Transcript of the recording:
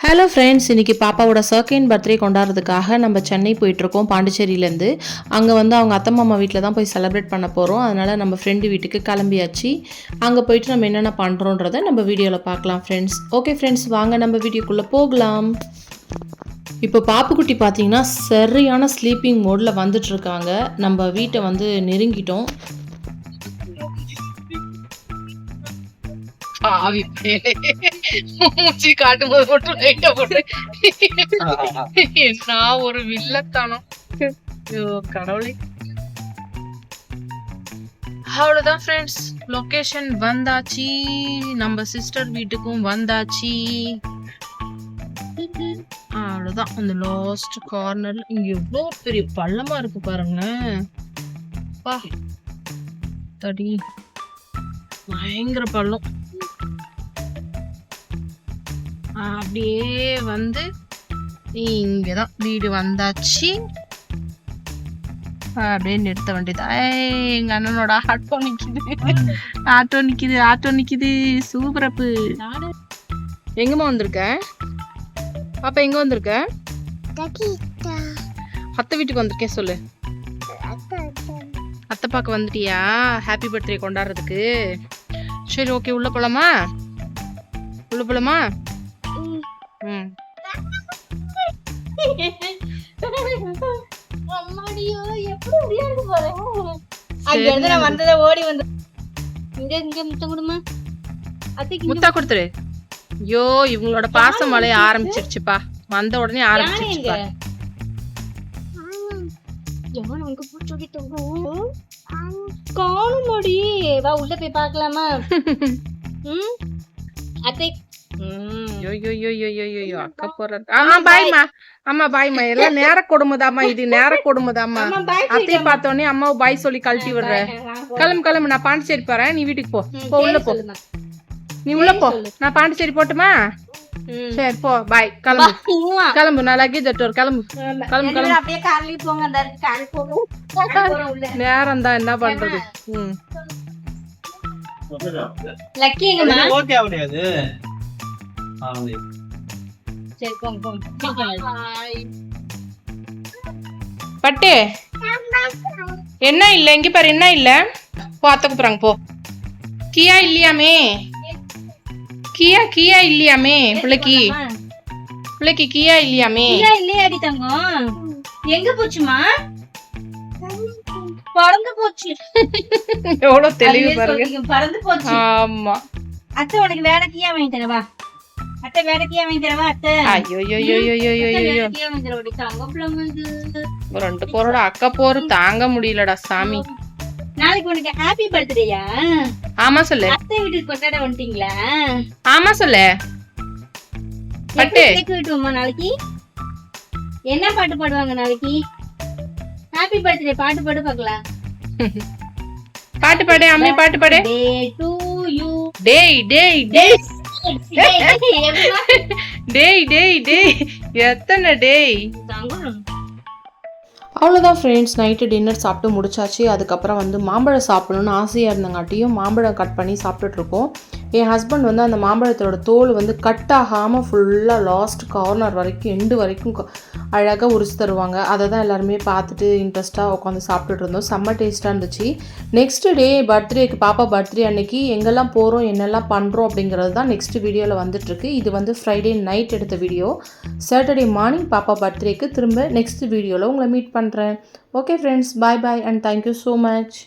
Hello friends, இன்றைக்கி பாப்பாவோட second birthday கொண்டாடுறதுக்காக நம்ம சென்னை போயிட்டுருக்கோம் பாண்டிச்சேரியிலேருந்து. அங்கே வந்து அவங்க அத்தை மாமா வீட்டில் தான் போய் செலிப்ரேட் பண்ண போகிறோம். அதனால் நம்ம ஃப்ரெண்டு வீட்டுக்கு கிளம்பியாச்சு. அங்கே போயிட்டு நம்ம என்னென்ன பண்ணுறோன்றதை நம்ம வீடியோவில் பார்க்கலாம் ஃப்ரெண்ட்ஸ். ஓகே ஃப்ரெண்ட்ஸ், வாங்க நம்ம வீடியோக்குள்ளே போகலாம். இப்போ பாப்புக்குட்டி பார்த்தீங்கன்னா சரியான ஸ்லீப்பிங் மோடில் வந்துட்டுருக்காங்க. நம்ம வீட்டை வந்து நெருங்கிட்டோம். மூச்சு காட்டும் போது மட்டும் லைட்டா போட்டு நான் ஒரு வில்லத்தனம். கடவுளே. அவ்வளவுதான் ஃப்ரெண்ட்ஸ், லொகேஷன் வந்தாச்சு. நம்ம சிஸ்டர் வீட்டுக்கும் வந்தாச்சு. அவ்வளவுதான், அந்த லாஸ்ட் கார்னர்ல இங்க எவ்வளோ பெரிய பள்ளமா இருக்கு பாருங்க. பா தடி பயங்கர பள்ளம். அப்படியே வந்து இங்கதான் வீடு வந்தாச்சு. அப்படியே நிறுத்த வேண்டியதா. எங்க அண்ணனோட ஆட்டோ நிக்குது. சூப்பரப்பு. எங்கம்மா வந்திருக்க பாப்பா? எங்க வந்திருக்க? அத்தை வீட்டுக்கு வந்திருக்கேன் சொல்லு. அத்தை பார்க்க வந்துட்டியா ஹாப்பி பர்த்டே கொண்டாடுறதுக்கு? சரி, ஓகே, உள்ள போலாமா? முத்தா கொடுத்துரு. ஐயோ, இவங்களோட பாசம் மழைய ஆரம்பிச்சிருச்சுப்பா. வந்த உடனே ஆரம்பிச்சிருச்சுப்பா. காணுமடி, வா உள்ள போய் பார்க்கலாமா? அத்தை அக்கா போற. பாய்மா. அம்மா பாய்மா. எல்லாம் நேர கொடுமைதாம்மா, இது நேர கொடுமைதாம்மா. அத்தையை பார்த்தோன்னே அம்மாவை பாய் சொல்லி கழட்டி விடுற. கிளம்பு. நான் பாண்டிச்சேரி போறேன், நீ வீட்டுக்கு போ. உள்ள போ. நீ உள்ள போ. நான் பாண்டிச்சேரி போட்டுமா? சரி, போ. பாய். கிளம்பு. நான் லக்கேஜ் எடுத்து வர. கிளம்பு. நேரம் தான், என்ன பண்றது? பட்டு என்ன இல்ல, இங்க பாரு, என்ன இல்ல. பாத்த கூப்பிடுறாங்க, போ. கியா இல்லையாமே? கியா இல்லையாமே? பிள்ளைக்கு கியா இல்லையாமே? இல்லையாடி தங்கம். எங்க போச்சுமா? பறந்து போச்சு. எவ்வளவு தெளிவு பாருங்க. பறந்து போச்சு. ஆமா. அத்தை உனக்கு வேற கியா வாங்கி தரவா? அத்தை வேற கியா வாங்கி தரவா? அத்தை ஐயோ ரெண்டு பேரோட அக்கா போரு தாங்க முடியலடா சாமி. நாளைக்கு உனக்கு ஹாப்பி பர்த்டேயா? ஆமா சொல்லு. அத்தை வீட்டுக்கு கொண்டாட வந்துட்டீங்களா? ஆமா சொல்லு. பட்டு கேக் வெட்டுவோமா நாளைக்கு? என்ன பாட்டு பாடுவாங்க நாளைக்கு? ஹாப்பி பர்த்டே பாட்டு பாடு பார்க்கலாம். பாட்டு பாடு அம்மி, பாட்டு பாடு. Day to you. டேய் எத்தனை டேய்? அவ்வளோதான் ஃப்ரெண்ட்ஸ், நைட்டு டின்னர் சாப்பிட்டு முடிச்சாச்சு. அதுக்கப்புறம் வந்து மாம்பழம் சாப்பிடணுன்னு ஆசையாக இருந்தங்காட்டியும் மாம்பழம் கட் பண்ணி சாப்பிட்டுட்ருக்கோம். என் ஹஸ்பண்ட் வந்து அந்த மாம்பழத்தோட தோல் வந்து கட் ஆகாமல் ஃபுல்லாக லாஸ்ட் கார்னர் வரைக்கும் எண்டு வரைக்கும் அழகாக உரிச்சு தருவாங்க. அதை தான் எல்லாருமே பார்த்துட்டு இன்ட்ரெஸ்ட்டாக உட்காந்து சாப்பிட்டுட்டு இருந்தோம். செம்ம டேஸ்ட்டாக இருந்துச்சு. நெக்ஸ்ட் டே பர்த்டேக்கு, பாப்பா பர்த்டே அன்னைக்கு எங்கெல்லாம் போகிறோம், என்னெல்லாம் பண்ணுறோம் அப்படிங்கிறது தான் நெக்ஸ்ட் வீடியோவில் வந்துட்டுருக்கு. இது வந்து ஃப்ரைடே நைட் எடுத்த வீடியோ. சாட்டர்டே மார்னிங் பாப்பா பர்த்டேக்கு திரும்ப நெக்ஸ்ட் வீடியோவில் உங்களை மீட் பண்ணுறேன். Okay friends, bye and thank you so much.